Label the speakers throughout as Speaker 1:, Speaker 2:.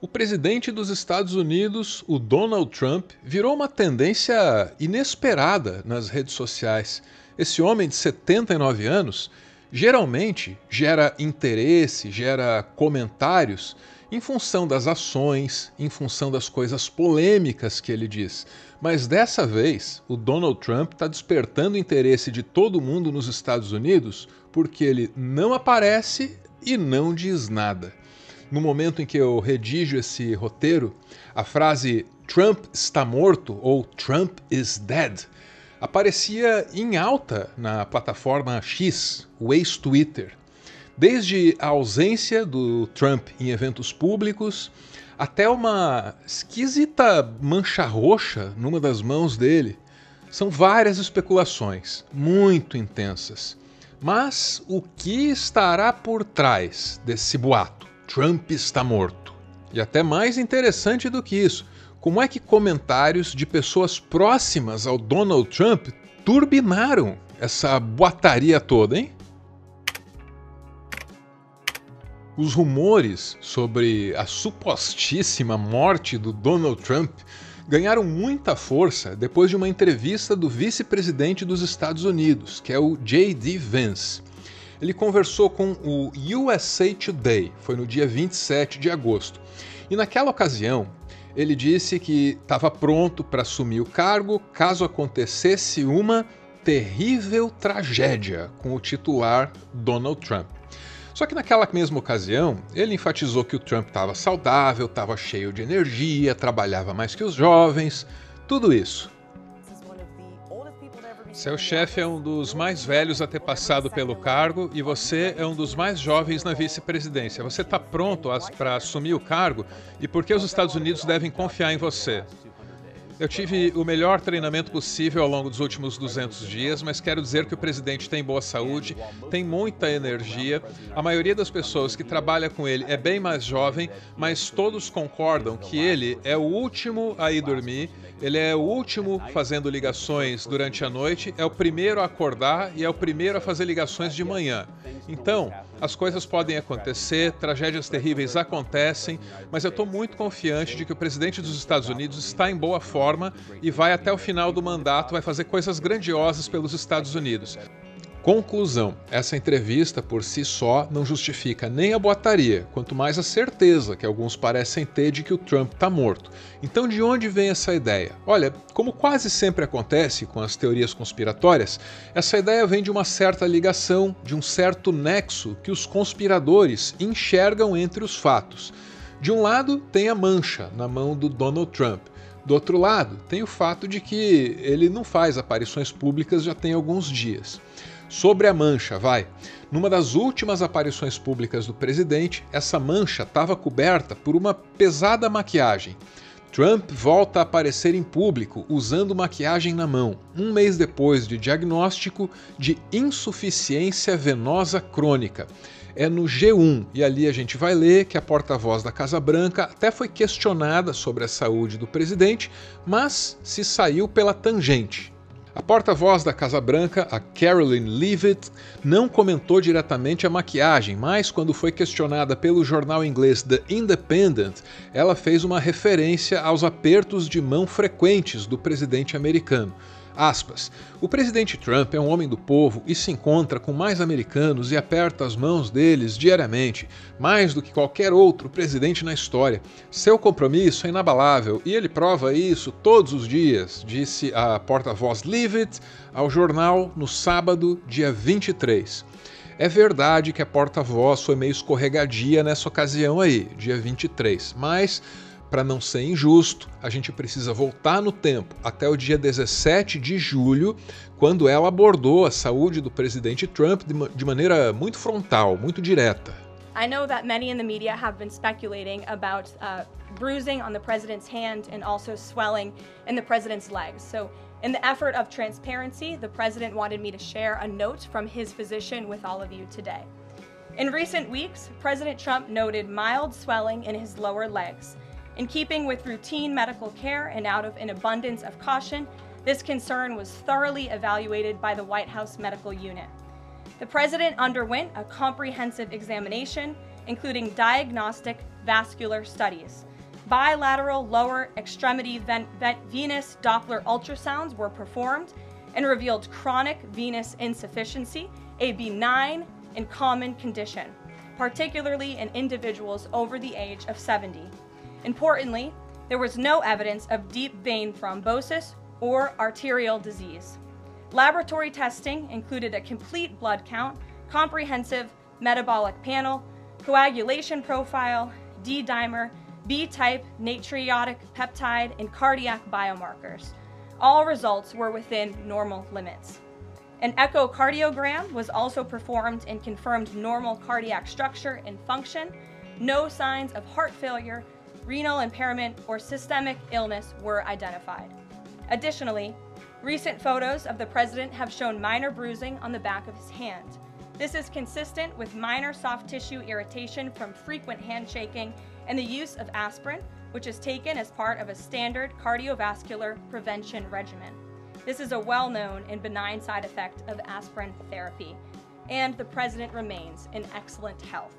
Speaker 1: O presidente dos Estados Unidos, o Donald Trump, virou uma tendência inesperada nas redes sociais. Esse homem de 79 anos geralmente gera interesse, gera comentários em função das ações, em função das coisas polêmicas que ele diz. Mas dessa vez, o Donald Trump está despertando o interesse de todo mundo nos Estados Unidos porque ele não aparece e não diz nada. No momento em que eu redijo esse roteiro, a frase Trump está morto ou Trump is dead aparecia em alta na plataforma X, o ex-Twitter. Desde a ausência do Trump em eventos públicos, até uma esquisita mancha roxa numa das mãos dele. São várias especulações, muito intensas. Mas o que estará por trás desse boato? Trump está morto. E até mais interessante do que isso, como é que comentários de pessoas próximas ao Donald Trump turbinaram essa boataria toda, hein? Os rumores sobre a supostíssima morte do Donald Trump ganharam muita força depois de uma entrevista do vice-presidente dos Estados Unidos, que é o J.D. Vance. Ele conversou com o USA Today, foi no dia 27 de agosto. E naquela ocasião, ele disse que estava pronto para assumir o cargo caso acontecesse uma terrível tragédia com o titular Donald Trump. Só que naquela mesma ocasião, ele enfatizou que o Trump estava saudável, estava cheio de energia, trabalhava mais que os jovens, tudo isso. Seu chefe é um dos mais velhos a ter passado pelo cargo e você é um dos mais jovens na vice-presidência. Você está pronto para assumir o cargo e por que os Estados Unidos devem confiar em você? Eu tive o melhor treinamento possível ao longo dos últimos 200 dias, mas quero dizer que o presidente tem boa saúde, tem muita energia. A maioria das pessoas que trabalha com ele é bem mais jovem, mas todos concordam que ele é o último a ir dormir, ele é o último fazendo ligações durante a noite, é o primeiro a acordar e é o primeiro a fazer ligações de manhã. Então, as coisas podem acontecer, tragédias terríveis acontecem, mas eu estou muito confiante de que o presidente dos Estados Unidos está em boa forma e vai até o final do mandato, vai fazer coisas grandiosas pelos Estados Unidos. Conclusão, essa entrevista por si só não justifica nem a boataria, quanto mais a certeza que alguns parecem ter de que o Trump está morto. Então de onde vem essa ideia? Olha, como quase sempre acontece com as teorias conspiratórias, essa ideia vem de uma certa ligação, de um certo nexo que os conspiradores enxergam entre os fatos. De um lado tem a mancha na mão do Donald Trump. Do outro lado, tem o fato de que ele não faz aparições públicas já tem alguns dias. Sobre a mancha, numa das últimas aparições públicas do presidente, essa mancha estava coberta por uma pesada maquiagem. Trump volta a aparecer em público usando maquiagem na mão, um mês depois de diagnóstico de insuficiência venosa crônica. É no G1, e ali a gente vai ler que a porta-voz da Casa Branca até foi questionada sobre a saúde do presidente, mas se saiu pela tangente. A porta-voz da Casa Branca, a Caroline Leavitt, não comentou diretamente a maquiagem, mas quando foi questionada pelo jornal inglês The Independent, ela fez uma referência aos apertos de mão frequentes do presidente americano. Aspas, o presidente Trump é um homem do povo e se encontra com mais americanos e aperta as mãos deles diariamente, mais do que qualquer outro presidente na história. Seu compromisso é inabalável e ele prova isso todos os dias, disse a porta-voz Leavitt ao jornal no sábado, dia 23. É verdade que a porta-voz foi meio escorregadia nessa ocasião aí, dia 23, mas para não ser injusto, a gente precisa voltar no tempo até o dia 17 de julho, quando ela abordou a saúde do presidente Trump de maneira muito frontal, muito direta.
Speaker 2: I know that many in the media have been speculating about bruising on the president's hand and also swelling in the president's legs. So, in the effort of transparency, the president wanted me to share a note from his physician with all of you today. In recent weeks, President Trump noted mild swelling in his lower legs. In keeping with routine medical care and out of an abundance of caution, this concern was thoroughly evaluated by the White House Medical Unit. The president underwent a comprehensive examination, including diagnostic vascular studies. bilateral lower extremity venous Doppler ultrasounds were performed and revealed chronic venous insufficiency, a benign and common condition, particularly in individuals over the age of 70. Importantly, there was no evidence of deep vein thrombosis or arterial disease. Laboratory testing included a complete blood count, comprehensive metabolic panel, coagulation profile, D-dimer, B-type natriuretic peptide, and cardiac biomarkers. All results were within normal limits. An echocardiogram was also performed and confirmed normal cardiac structure and function. No signs of heart failure, renal impairment, or systemic illness were identified. Additionally, recent photos of the president have shown minor bruising on the back of his hand. This is consistent with minor soft tissue irritation from frequent handshaking and the use of aspirin, which is taken as part of a standard cardiovascular prevention regimen. This is a well-known and benign side effect of aspirin therapy, and the president remains in excellent health.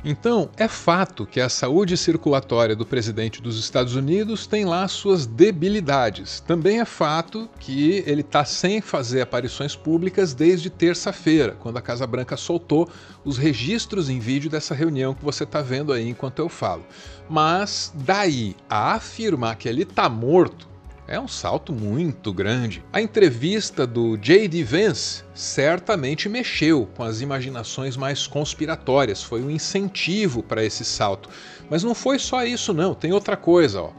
Speaker 1: Então, é fato que a saúde circulatória do presidente dos Estados Unidos tem lá suas debilidades. Também é fato que ele está sem fazer aparições públicas desde terça-feira, quando a Casa Branca soltou os registros em vídeo dessa reunião que você está vendo aí enquanto eu falo. Mas daí a afirmar que ele está morto, é um salto muito grande. A entrevista do J.D. Vance certamente mexeu com as imaginações mais conspiratórias, foi um incentivo para esse salto. Mas não foi só isso não, tem outra coisa.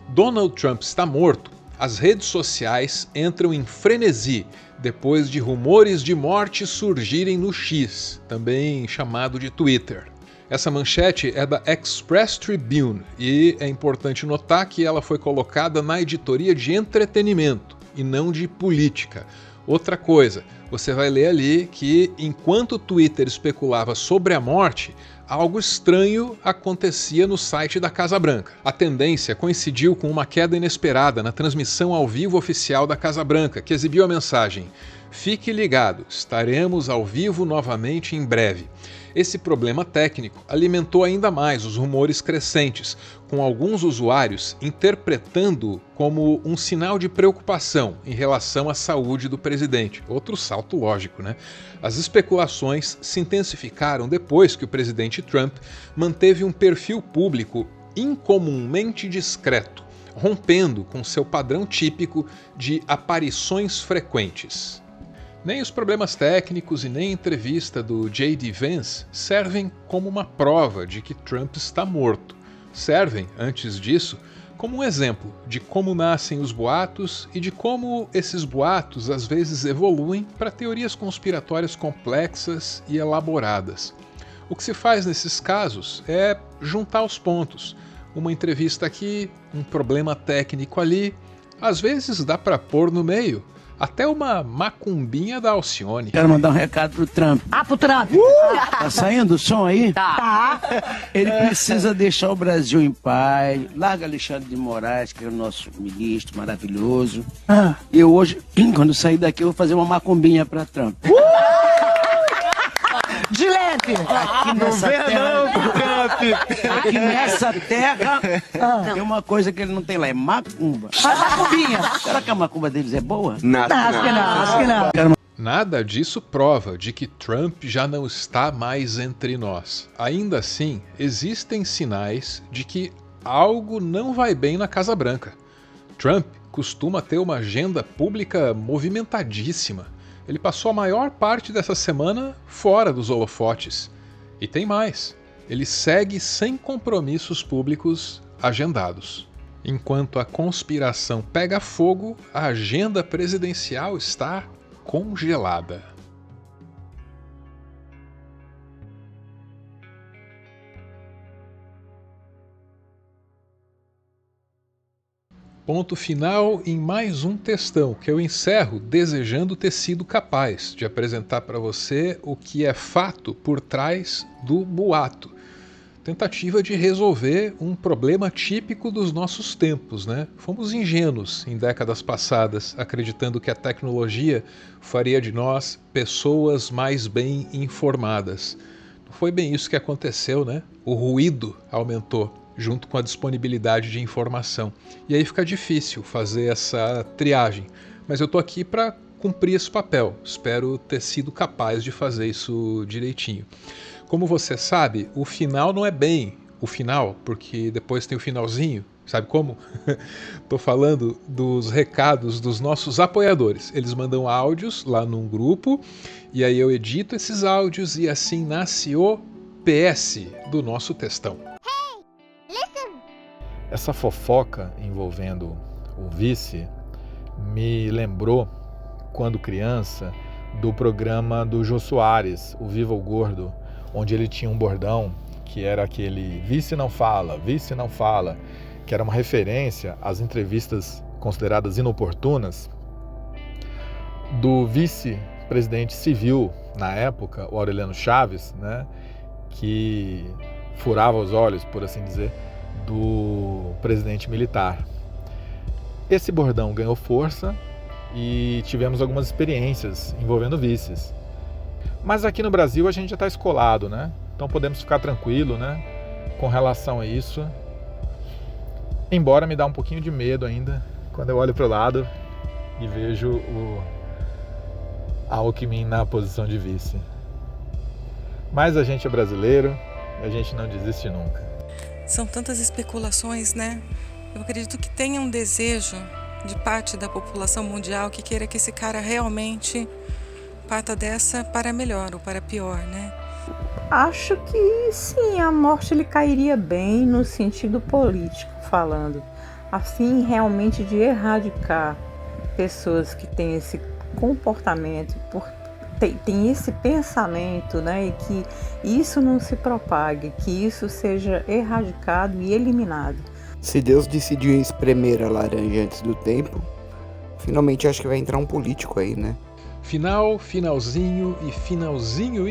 Speaker 1: Donald Trump está morto, as redes sociais entram em frenesi depois de rumores de morte surgirem no X, também chamado de Twitter. Essa manchete é da Express Tribune e é importante notar que ela foi colocada na editoria de entretenimento e não de política. Outra coisa, você vai ler ali que enquanto o Twitter especulava sobre a morte, algo estranho acontecia no site da Casa Branca. A tendência coincidiu com uma queda inesperada na transmissão ao vivo oficial da Casa Branca, que exibiu a mensagem: "Fique ligado, estaremos ao vivo novamente em breve." Esse problema técnico alimentou ainda mais os rumores crescentes, com alguns usuários interpretando como um sinal de preocupação em relação à saúde do presidente. Outro salto lógico, né? As especulações se intensificaram depois que o presidente Trump manteve um perfil público incomumente discreto, rompendo com seu padrão típico de aparições frequentes. Nem os problemas técnicos e nem a entrevista do J.D. Vance servem como uma prova de que Trump está morto. Servem, antes disso, como um exemplo de como nascem os boatos e de como esses boatos às vezes evoluem para teorias conspiratórias complexas e elaboradas. O que se faz nesses casos é juntar os pontos. Uma entrevista aqui, um problema técnico ali, às vezes dá para pôr no meio até uma macumbinha da Alcione.
Speaker 3: Quero mandar um recado pro Trump.
Speaker 4: Pro Trump.
Speaker 3: Tá saindo o som aí?
Speaker 4: Tá.
Speaker 3: Ele precisa deixar o Brasil em paz. Larga Alexandre de Moraes, que é o nosso ministro maravilhoso. Eu hoje, quando sair daqui, eu vou fazer uma macumbinha pra Trump.
Speaker 4: De leve.
Speaker 3: Aqui nessa terra, aqui nessa terra tem uma coisa que ele não tem lá, é macumba.
Speaker 4: Macumbinha.
Speaker 3: Será que a macumba deles é boa?
Speaker 4: Acho que não.
Speaker 1: Nada disso prova de que Trump já não está mais entre nós. Ainda assim, existem sinais de que algo não vai bem na Casa Branca. Trump costuma ter uma agenda pública movimentadíssima. Ele passou a maior parte dessa semana fora dos holofotes. E tem mais, ele segue sem compromissos públicos agendados. Enquanto a conspiração pega fogo, a agenda presidencial está congelada. Ponto final em mais um textão, que eu encerro desejando ter sido capaz de apresentar para você o que é fato por trás do boato. Tentativa de resolver um problema típico dos nossos tempos, né? Fomos ingênuos em décadas passadas, acreditando que a tecnologia faria de nós pessoas mais bem informadas. Não foi bem isso que aconteceu, né? O ruído aumentou. junto com a disponibilidade de informação. E aí fica difícil fazer essa triagem. Mas eu estou aqui para cumprir esse papel. Espero ter sido capaz de fazer isso direitinho. Como você sabe, o final não é bem o final, porque depois tem o finalzinho. Sabe como? Estou falando dos recados dos nossos apoiadores. Eles mandam áudios lá num grupo e aí eu edito esses áudios e assim nasce o PS do nosso textão.
Speaker 5: Essa fofoca envolvendo o vice me lembrou, quando criança, do programa do Jô Soares, o Viva o Gordo, onde ele tinha um bordão que era aquele vice não fala, que era uma referência às entrevistas consideradas inoportunas do vice-presidente civil na época, o Aureliano Chaves, né, que furava os olhos, por assim dizer, do presidente militar. Esse bordão ganhou força e tivemos algumas experiências envolvendo vices. Mas aqui no Brasil a gente já está escolado, né? Então podemos ficar tranquilo, né, com relação a isso. Embora me dá um pouquinho de medo ainda quando eu olho para o lado e vejo o Alckmin na posição de vice. Mas a gente é brasileiro e a gente não desiste nunca.
Speaker 6: São tantas especulações, né? Eu acredito que tenha um desejo de parte da população mundial que queira que esse cara realmente parta dessa para melhor ou para pior, né?
Speaker 7: Acho que sim, a morte lhe cairia bem no sentido político falando, a fim realmente de erradicar pessoas que têm esse comportamento, tem esse pensamento, né, e que isso não se propague, que isso seja erradicado e eliminado.
Speaker 8: Se Deus decidiu espremer a laranja antes do tempo, finalmente acho que vai entrar um político aí, né?
Speaker 1: Final, finalzinho e finalzinho.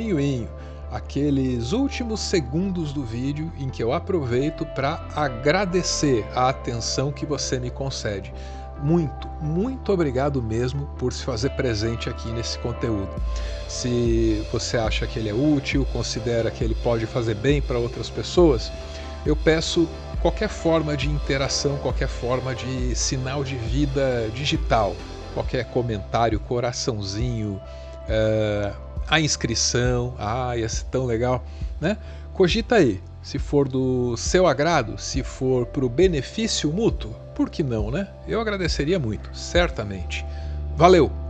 Speaker 1: Aqueles últimos segundos do vídeo em que eu aproveito para agradecer a atenção que você me concede. Muito obrigado mesmo por se fazer presente aqui nesse conteúdo. Se você acha que ele é útil, considera que ele pode fazer bem para outras pessoas, eu peço qualquer forma de interação, qualquer forma de sinal de vida digital, qualquer comentário, coraçãozinho, a inscrição, ia ser tão legal, né? Cogita aí, se for do seu agrado, se for para o benefício mútuo, por que não, né? Eu agradeceria muito, certamente. Valeu!